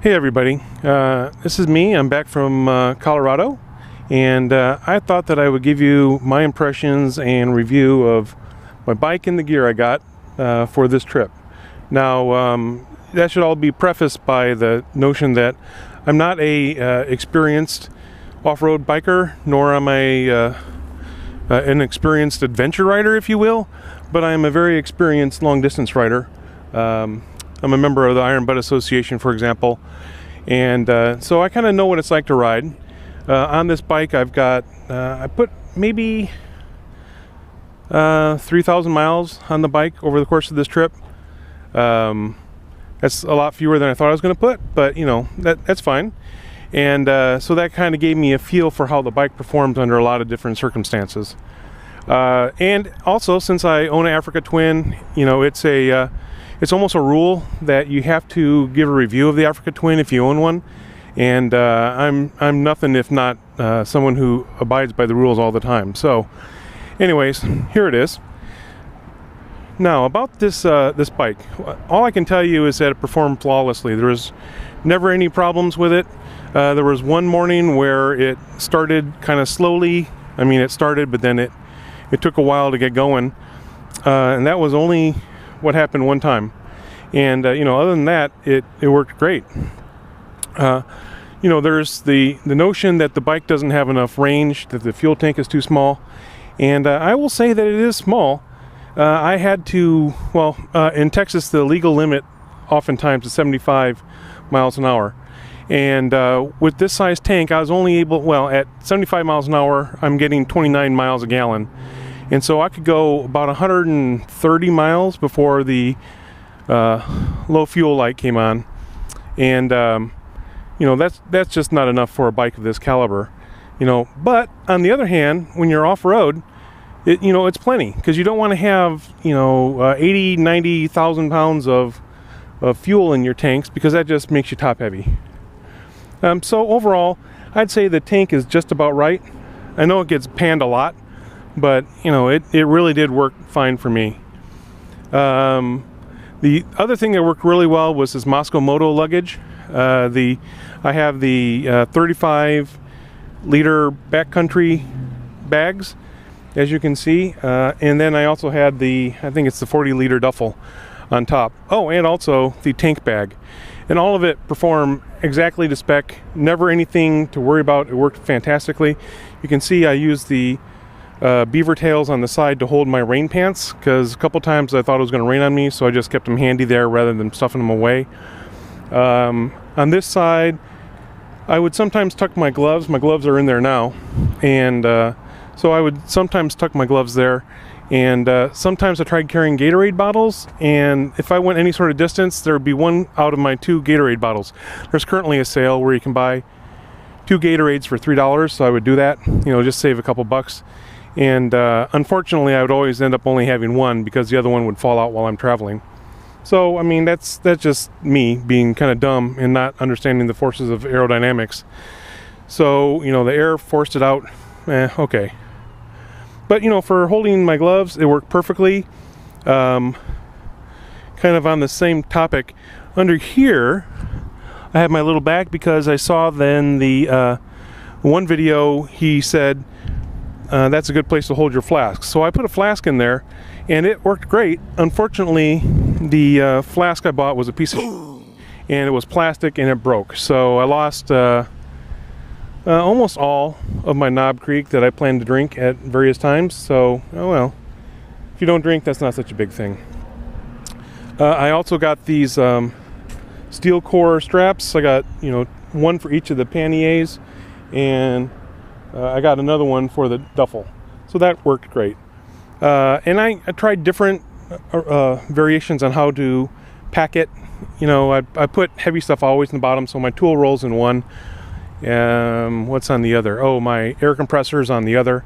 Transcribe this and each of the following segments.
Hey everybody, this is me. I'm back from Colorado, and I thought that I would give you my impressions and review of my bike and the gear I got for this trip. Now, that should all be prefaced by the notion that I'm not a experienced off-road biker, nor am I an experienced adventure rider, if you will, but I am a very experienced long-distance rider. I'm a member of the Iron Butt Association, for example, and so I kind of know what it's like to ride. On this bike, I've got, I put maybe 3,000 miles on the bike over the course of this trip. That's a lot fewer than I thought I was going to put, but you know, that's fine. And so that kind of gave me a feel for how the bike performed under a lot of different circumstances. And also, since I own an Africa Twin, you know, it's almost a rule that you have to give a review of the Africa Twin if you own one, and I'm nothing if not someone who abides by the rules all the time. So, anyways, here it is. Now about this this bike, all I can tell you is that it performed flawlessly. There was never any problems with it. There was one morning where it started kind of slowly. I mean, it started, but then it took a while to get going, and that was only what happened one time. And you know, other than that, it worked great. You know, there's the notion that the bike doesn't have enough range, that the fuel tank is too small, and I will say that it is small. I had to, well, in Texas the legal limit oftentimes is 75 miles an hour, and with this size tank I was only able, well, at 75 miles an hour I'm getting 29 miles a gallon. And so I could go about 130 miles before the low fuel light came on, and you know, that's just not enough for a bike of this caliber, you know. But on the other hand, when you're off-road, you know, it's plenty, because you don't want to have, you know, 80,000-90,000 pounds of fuel in your tanks, because that just makes you top heavy. So overall, I'd say the tank is just about right. I know it gets panned a lot, but you know, it really did work fine for me. The other thing that worked really well was this Moscow Moto luggage. I have the 35 liter backcountry bags, as you can see, and then I also had the, I think it's the 40 liter duffel on top. Oh, and also the tank bag, and all of it performed exactly to spec. Never anything to worry about. It worked fantastically. You can see I used the beaver tails on the side to hold my rain pants, because a couple times I thought it was going to rain on me, so I just kept them handy there rather than stuffing them away. On this side, I would sometimes tuck my gloves. My gloves are in there now, and so I would sometimes tuck my gloves there, and sometimes I tried carrying Gatorade bottles, and if I went any sort of distance, there would be one out of my 2 Gatorade bottles. There's currently a sale where you can buy 2 Gatorades for $3, so I would do that, you know, just save a couple bucks. And unfortunately, I would always end up only having one, because the other one would fall out while I'm traveling. So I mean, that's just me being kind of dumb and not understanding the forces of aerodynamics. So you know, the air forced it out. Okay. But you know, for holding my gloves, it worked perfectly. Kind of on the same topic, under here I have my little bag, because I saw then the one video he said that's a good place to hold your flask. So I put a flask in there, and it worked great. Unfortunately, the flask I bought was a piece of and it was plastic, and it broke. So I lost almost all of my Knob Creek that I planned to drink at various times. So, oh well. If you don't drink, that's not such a big thing. I also got these steel core straps. I got, you know, one for each of the panniers, and I got another one for the duffel, so that worked great. And I tried different variations on how to pack it. You know, I put heavy stuff always in the bottom, so my tool rolls in one. What's on the other? Oh, my air compressor's on the other,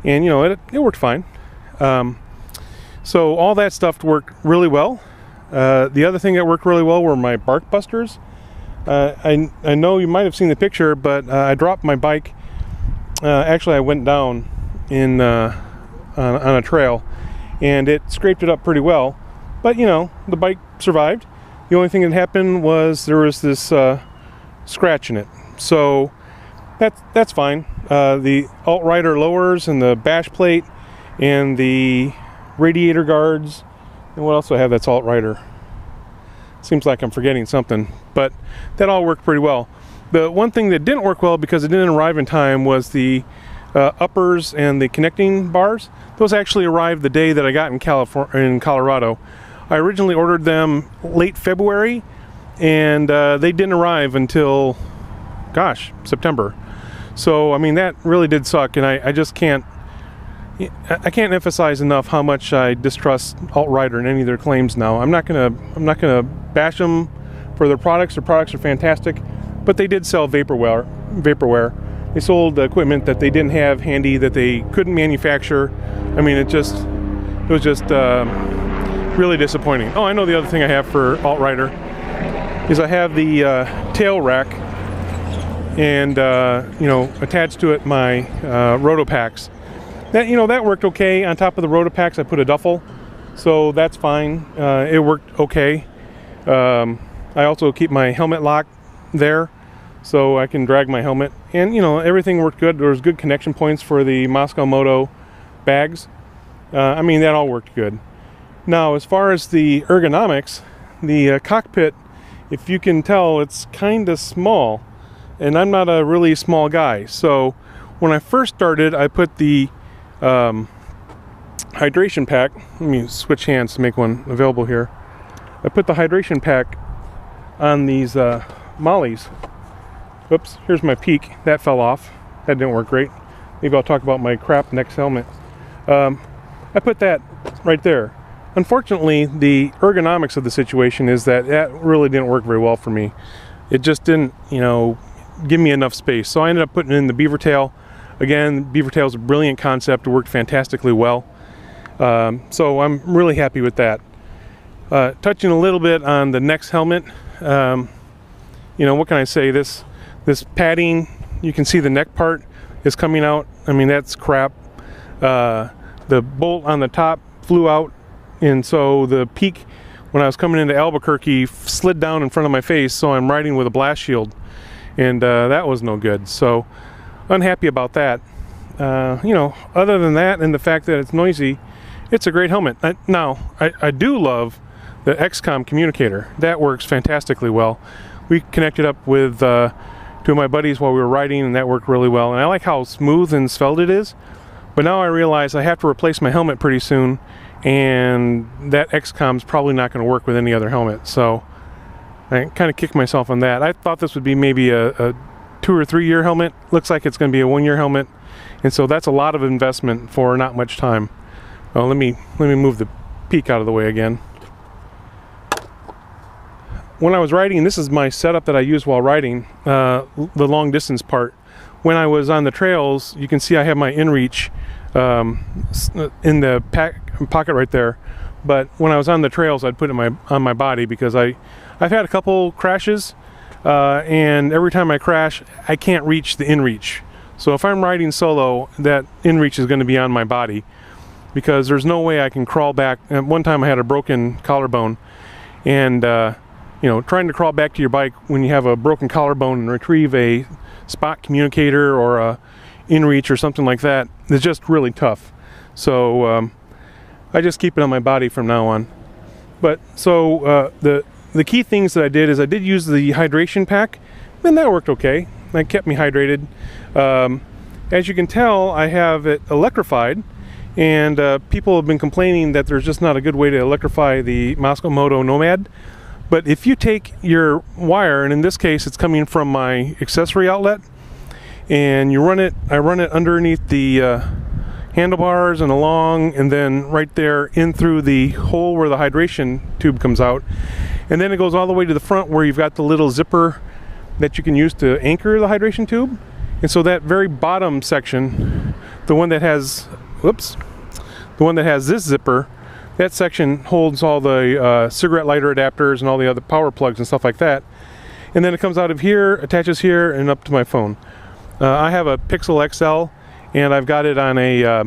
and you know, it worked fine. So all that stuff worked really well. The other thing that worked really well were my bark busters. I know you might have seen the picture, but I dropped my bike. Actually, I went down in on a trail, and it scraped it up pretty well. But you know, the bike survived. The only thing that happened was there was this scratching it. So that's fine. The alt rider lowers and the bash plate and the radiator guards, and what else do I have that's alt rider? Seems like I'm forgetting something, but that all worked pretty well. The one thing that didn't work well because it didn't arrive in time was the uppers and the connecting bars. Those actually arrived the day that I got in Colorado. I originally ordered them late February, and they didn't arrive until, gosh, September. So I mean, that really did suck, and I just can't emphasize enough how much I distrust alt-rider and any of their claims now. I'm not gonna bash them for their products. Their products are fantastic, but they did sell vaporware. They sold equipment that they didn't have handy, that they couldn't manufacture. I mean, it was just really disappointing. Oh, I know the other thing I have for alt-rider is I have the tail rack, and attached to it my Rotopacks. That worked okay. On top of the Rotopacks, I put a duffel, so that's fine. It worked okay. I also keep my helmet lock there, so I can drag my helmet, and everything worked good. There was good connection points for the Moscow Moto bags. I mean, that all worked good. Now, as far as the ergonomics, the cockpit, if you can tell, it's kind of small, and I'm not a really small guy. So when I first started, I put the hydration pack. Let me switch hands to make one available here. I put the hydration pack on these mollies. Oops, here's my peak. That fell off. That didn't work great. Maybe I'll talk about my crap next helmet. I put that right there. Unfortunately, the ergonomics of the situation is that really didn't work very well for me. It just didn't, give me enough space. So I ended up putting in the beaver tail. Again, beaver tail is a brilliant concept. It worked fantastically well. So I'm really happy with that. Touching a little bit on the next helmet, what can I say? This padding, you can see the neck part is coming out. I mean, that's crap. The bolt on the top flew out, and so the peak, when I was coming into Albuquerque, slid down in front of my face, so I'm riding with a blast shield, and that was no good. So unhappy about that. Other than that, and the fact that it's noisy, it's a great helmet. I do love the XCOM communicator. That works fantastically well. We connected up with two of my buddies while we were riding, and that worked really well. And I like how smooth and svelte it is. But now I realize I have to replace my helmet pretty soon, and that XCOM's probably not going to work with any other helmet. So I kind of kicked myself on that. I thought this would be maybe a 2 or 3 year helmet. Looks like it's going to be a 1 year helmet, and so that's a lot of investment for not much time. Well, let me move the peak out of the way again. When I was riding, this is my setup that I use while riding, the long distance part. When I was on the trails, you can see I have my inReach in the pocket right there. But when I was on the trails, I'd put it on my body because I've had a couple crashes, and every time I crash, I can't reach the inReach. So if I'm riding solo, that inReach is going to be on my body because there's no way I can crawl back. At one time I had a broken collarbone, and trying to crawl back to your bike when you have a broken collarbone and retrieve a spot communicator or a inReach or something like that is just really tough. So I just keep it on my body from now on. But so the key things that I did is I did use the hydration pack, and that worked okay. That kept me hydrated. As you can tell, I have it electrified, and people have been complaining that there's just not a good way to electrify the Moscow Moto Nomad. But if you take your wire, and in this case it's coming from my accessory outlet, and you I run it underneath the handlebars and along, and then right there in through the hole where the hydration tube comes out, and then it goes all the way to the front where you've got the little zipper that you can use to anchor the hydration tube. And so that very bottom section, the one that has this zipper, that section holds all the cigarette lighter adapters and all the other power plugs and stuff like that. And then it comes out of here, attaches here, and up to my phone. I have a Pixel XL, and I've got it on a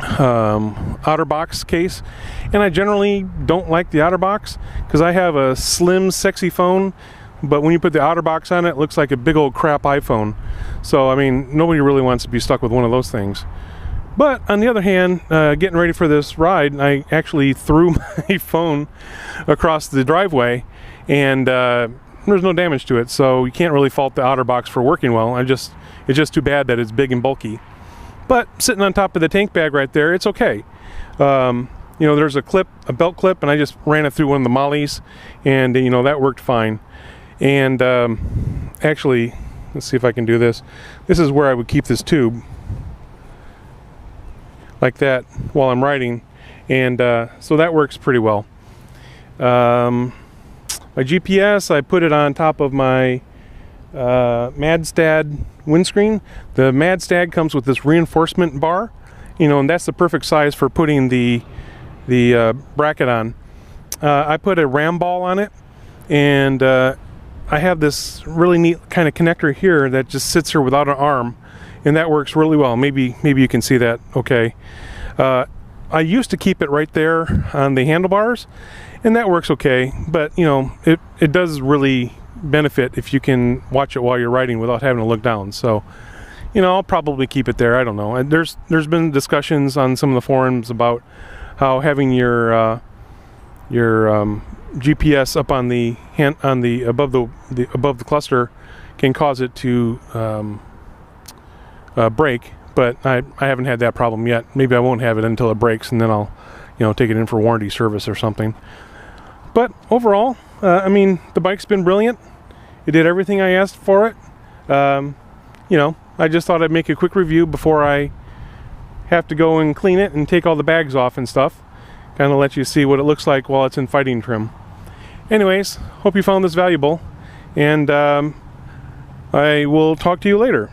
OtterBox case. And I generally don't like the OtterBox because I have a slim, sexy phone but when you put the outer box on it, it looks like a big old crap iPhone. So I mean, nobody really wants to be stuck with one of those things. But on the other hand, getting ready for this ride, I actually threw my phone across the driveway, and there's no damage to it, so you can't really fault the outer box for working well. It's just too bad that it's big and bulky. But sitting on top of the tank bag right there, it's okay. You know, there's a belt clip, and I just ran it through one of the mollies, and you know, that worked fine. And actually, let's see if I can do this. This is where I would keep this tube, like that, while I'm riding, and so that works pretty well. My GPS, I put it on top of my Madstad windscreen. The Madstad comes with this reinforcement bar, you know, and that's the perfect size for putting the bracket on. I put a ram ball on it, and I have this really neat kind of connector here that just sits here without an arm, and that works really well. Maybe you can see that okay. I used to keep it right there on the handlebars, and that works okay, but you know, it does really benefit if you can watch it while you're riding without having to look down. So you know, I'll probably keep it there. I don't know. And there's been discussions on some of the forums about how having your GPS up on the above the cluster can cause it to break, but I haven't had that problem yet. Maybe I won't have it until it breaks, and then I'll, you know, take it in for warranty service or something. But overall, I mean, the bike's been brilliant. It did everything I asked for it. You know, I just thought I'd make a quick review before I have to go and clean it and take all the bags off and stuff. Kind of let you see what it looks like while it's in fighting trim. Anyways, hope you found this valuable, and I will talk to you later.